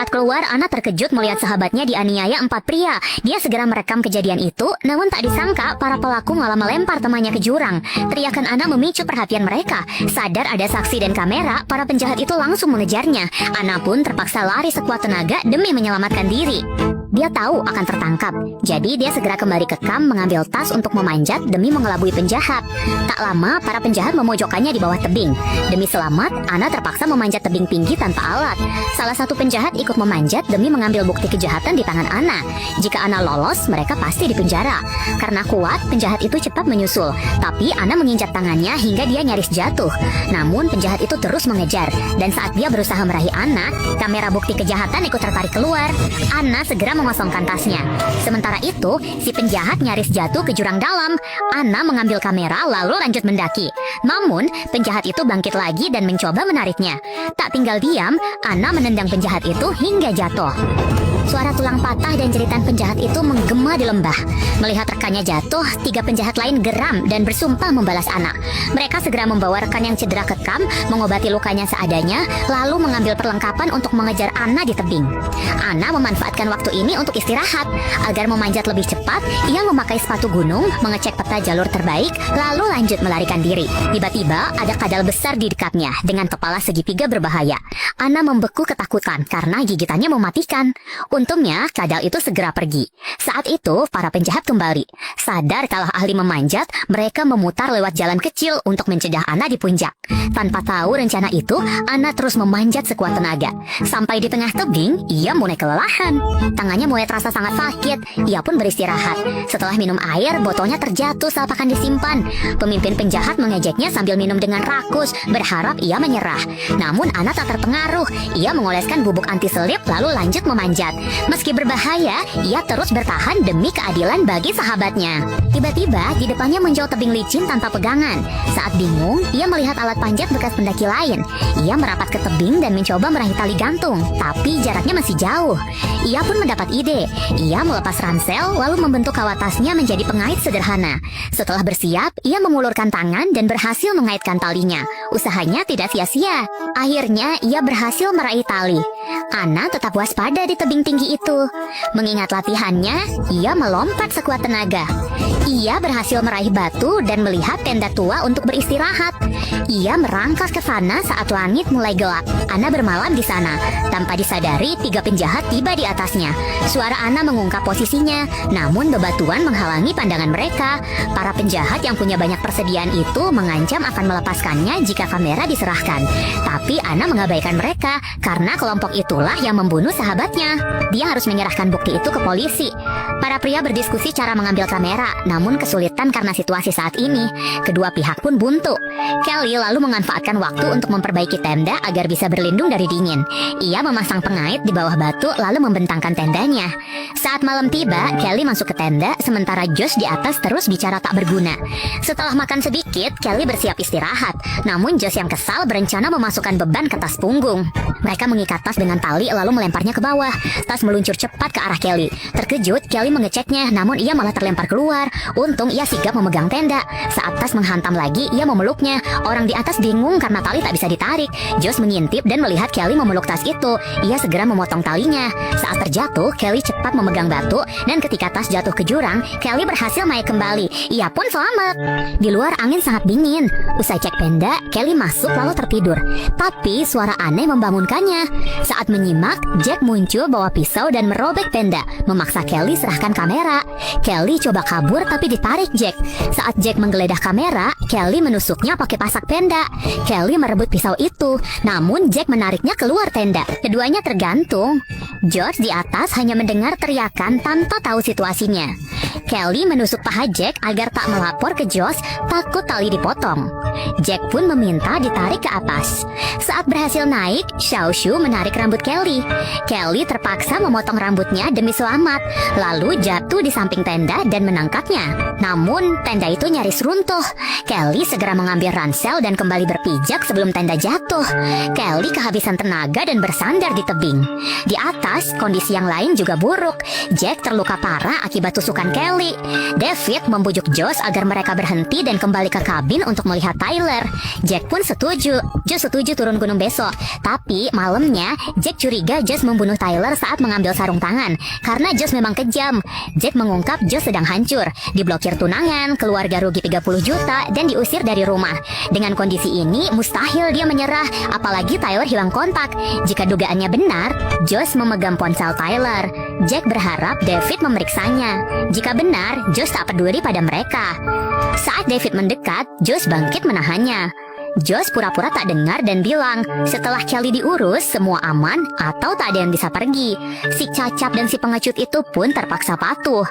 Saat keluar, Anna terkejut melihat sahabatnya dianiaya 4 pria. Dia segera merekam kejadian itu, namun tak disangka para pelaku malah melempar temannya ke jurang. Teriakan Anna memicu perhatian mereka. Sadar ada saksi dan kamera, para penjahat itu langsung mengejarnya. Anna pun terpaksa lari sekuat tenaga demi menyelamatkan diri. Dia tahu akan tertangkap, jadi dia segera kembali ke kamp mengambil tas untuk memanjat demi mengelabui penjahat. Tak lama, para penjahat memojokkannya di bawah tebing. Demi selamat, Anna terpaksa memanjat tebing tinggi tanpa alat. Salah satu penjahat ikut memanjat demi mengambil bukti kejahatan di tangan Anna. Jika Anna lolos, mereka pasti dipenjara. Karena kuat, penjahat itu cepat menyusul. Tapi Anna menginjak tangannya hingga dia nyaris jatuh. Namun penjahat itu terus mengejar. Dan saat dia berusaha meraih Anna, kamera bukti kejahatan ikut tertarik keluar. Anna segera mengosongkan tasnya. Sementara itu, si penjahat nyaris jatuh ke jurang dalam. Anna mengambil kamera lalu lanjut mendaki. Namun, penjahat itu bangkit lagi dan mencoba menariknya. Tak tinggal diam, Anna menendang penjahat itu hingga jatuh. Suara tulang patah dan jeritan penjahat itu menggema di lembah. Melihat rekannya jatuh, 3 penjahat lain geram dan bersumpah membalas Anna. Mereka segera membawa rekan yang cedera ke kamp, mengobati lukanya seadanya, lalu mengambil perlengkapan untuk mengejar Anna di tebing. Anna memanfaatkan waktu ini untuk istirahat. Agar memanjat lebih cepat, ia memakai sepatu gunung, mengecek peta jalur terbaik, lalu lanjut melarikan diri. Tiba-tiba, ada kadal besar di dekatnya dengan kepala segitiga berbahaya. Anna membeku ketakutan karena gigitannya mematikan. Untungnya, kadal itu segera pergi. Saat itu, para penjahat kembali. Sadar kalah ahli memanjat, mereka memutar lewat jalan kecil untuk mencegah Anna di puncak. Tanpa tahu rencana itu, Anna terus memanjat sekuat tenaga. Sampai di tengah tebing, ia mulai kelelahan. Tangannya mulai terasa sangat sakit. Ia pun beristirahat. Setelah minum air, botolnya terjatuh saat akan disimpan. Pemimpin penjahat mengejeknya sambil minum dengan rakus, berharap ia menyerah. Namun Anna tak terpengaruh. Ia mengoleskan bubuk anti selip lalu lanjut memanjat. Meski berbahaya, ia terus bertahan demi keadilan bagi sahabatnya. Tiba-tiba, di depannya menjauh tebing licin tanpa pegangan. Saat bingung, ia melihat alat panjat bekas pendaki lain. Ia merapat ke tebing dan mencoba meraih tali gantung, tapi jaraknya masih jauh. Ia pun mendapat ide. Ia melepas ransel, lalu membentuk kawat tasnya menjadi pengait sederhana. Setelah bersiap, ia mengulurkan tangan dan berhasil mengaitkan talinya. Usahanya tidak sia-sia. Akhirnya, ia berhasil meraih tali. Anna tetap waspada di tebing tinggi itu. Mengingat latihannya, ia melompat sekuat tenaga. Ia berhasil meraih batu dan melihat tenda tua untuk beristirahat. Ia merangkak ke sana saat langit mulai gelap. Anna bermalam di sana. Tanpa disadari, 3 penjahat tiba di atasnya. Suara Anna mengungkap posisinya, namun bebatuan menghalangi pandangan mereka. Para penjahat yang punya banyak persediaan itu mengancam akan melepaskannya jika kamera diserahkan. Tapi Anna mengabaikan mereka karena kelompok itulah yang membunuh sahabatnya. Dia harus menyerahkan bukti itu ke polisi. Para pria berdiskusi cara mengambil kamera, namun kesulitan karena situasi saat ini. Kedua pihak pun buntu. Kelly lalu memanfaatkan waktu untuk memperbaiki tenda agar bisa berlindung dari dingin. Ia memasang pengait di bawah batu lalu membentangkan tendanya. Saat malam tiba, Kelly masuk ke tenda, sementara Josh di atas terus bicara tak berguna. Setelah makan sedikit, Kelly bersiap istirahat. Namun Josh yang kesal berencana memasukkan beban ke tas punggung. Mereka mengikat tas dengan tali lalu melemparnya ke bawah. Tas meluncur cepat ke arah Kelly. Terkejut, Kelly mengeceknya, namun ia malah terlempar keluar. Untung ia sigap memegang tenda. Saat tas menghantam lagi, ia memeluknya. Orang di atas bingung karena tali tak bisa ditarik. Josh mengintip dan melihat Kelly memeluk tas itu. Ia segera memotong talinya. Saat terjatuh, Kelly cepat memegang batu, dan ketika tas jatuh ke jurang, Kelly berhasil naik kembali. Ia pun selamat. Di luar angin sangat dingin. Usai cek tenda, Kelly masuk lalu tertidur. Tapi suara aneh membangunkannya. Saat menyimak, Jack muncul bawa pisau dan merobek tenda, memaksa Kelly serahkan kamera. Kelly coba kabur tapi ditarik Jack. Saat Jack menggeledah kamera, Kelly menusuknya pakai pasak tenda. Kelly merebut pisau itu, namun Jack menariknya keluar tenda. Keduanya tergantung. George di atas hanya mendengar teriakan tanpa tahu situasinya. Kelly menusuk paha Jack agar tak melapor ke Josh, takut tali dipotong. Jack pun meminta ditarik ke atas. Saat berhasil naik, Xiaoshu menarik rambut Kelly. Kelly terpaksa memotong rambutnya demi selamat, lalu jatuh di samping tenda dan menangkapnya. Namun, tenda itu nyaris runtuh. Kelly segera mengambil ransel dan kembali berpijak sebelum tenda jatuh. Kelly kehabisan tenaga dan bersandar di tebing. Di atas, kondisi yang lain juga buruk. Jack terluka parah akibat tusukan Kelly. Kelly. David membujuk Josh agar mereka berhenti dan kembali ke kabin untuk melihat Tyler. Jack pun setuju. Josh setuju turun gunung besok. Tapi malamnya, Jack curiga Josh membunuh Tyler saat mengambil sarung tangan. Karena Josh memang kejam. Jack mengungkap Josh sedang hancur, diblokir tunangan, keluarga rugi 30 juta, dan diusir dari rumah. Dengan kondisi ini, mustahil dia menyerah, apalagi Tyler hilang kontak. Jika dugaannya benar, Josh memegang ponsel Tyler. Jack berharap David memeriksanya. Jika benar, Josh tak peduli pada mereka. Saat David mendekat, Josh bangkit menahannya. Josh pura-pura tak dengar dan bilang, setelah Kelly diurus, semua aman atau tak ada yang bisa pergi. Si Cacap dan si pengecut itu pun terpaksa patuh.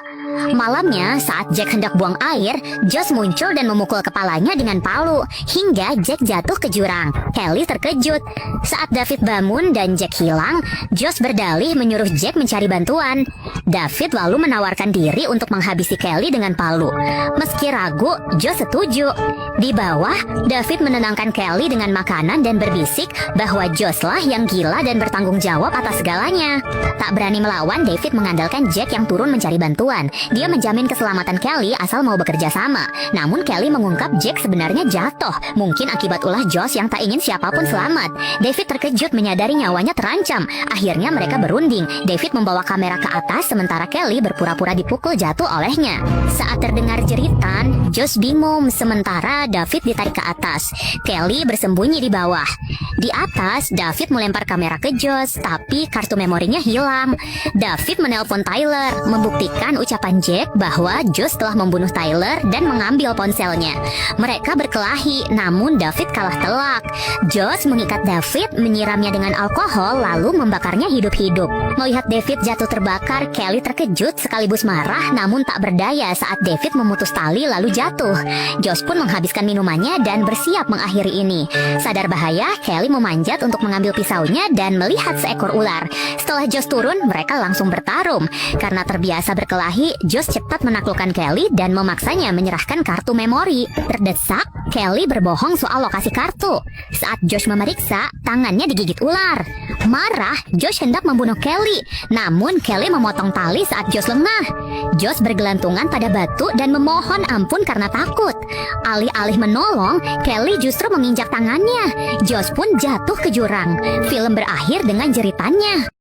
Malamnya, saat Jack hendak buang air, Josh muncul dan memukul kepalanya dengan palu, hingga Jack jatuh ke jurang. Kelly terkejut. Saat David bangun dan Jack hilang, Josh berdalih menyuruh Jack mencari bantuan. David lalu menawarkan diri untuk menghabisi Kelly dengan palu. Meski ragu, Josh setuju. Di bawah, David menenangkan Kelly dengan makanan dan berbisik bahwa Josh lah yang gila dan bertanggung jawab atas segalanya. Tak berani melawan, David mengandalkan Jack yang turun mencari bantuan. Dia menjamin keselamatan Kelly asal mau bekerja sama. Namun Kelly mengungkap Jack sebenarnya jatuh, mungkin akibat ulah Josh yang tak ingin siapapun selamat. David terkejut menyadari nyawanya terancam. Akhirnya mereka berunding. David membawa kamera ke atas sementara Kelly berpura-pura dipukul jatuh olehnya. Saat terdengar jeritan, Josh bingung sementara David ditarik ke atas. Kelly bersembunyi di bawah. Di atas, David melempar kamera ke Josh, tapi kartu memorinya hilang. David menelpon Tyler, membuktikan ucapan Jack bahwa Josh telah membunuh Tyler dan mengambil ponselnya. Mereka berkelahi, namun David kalah telak. Josh mengikat David, menyiramnya dengan alkohol, lalu membakarnya hidup-hidup. Melihat David jatuh terbakar, Kelly terkejut sekaligus marah, namun tak berdaya saat David memutus tali lalu jatuh. Josh pun menghabiskan minumannya dan bersiap mengakhiri ini. Sadar bahaya, Kelly memanjat untuk mengambil pisaunya dan melihat seekor ular. Setelah Josh turun, mereka langsung bertarung. Karena terbiasa berkelahi, Josh cepat menaklukkan Kelly dan memaksanya menyerahkan kartu memori. Terdesak, Kelly berbohong soal lokasi kartu. Saat Josh memeriksa, tangannya digigit ular. Marah, Josh hendak membunuh Kelly. Namun Kelly memotong tali saat Josh lengah. Josh bergelantungan pada batu dan memohon ampun karena takut. Alih-alih menolong, Kelly justru menginjak tangannya. Josh pun jatuh ke jurang. Film berakhir dengan jeritannya.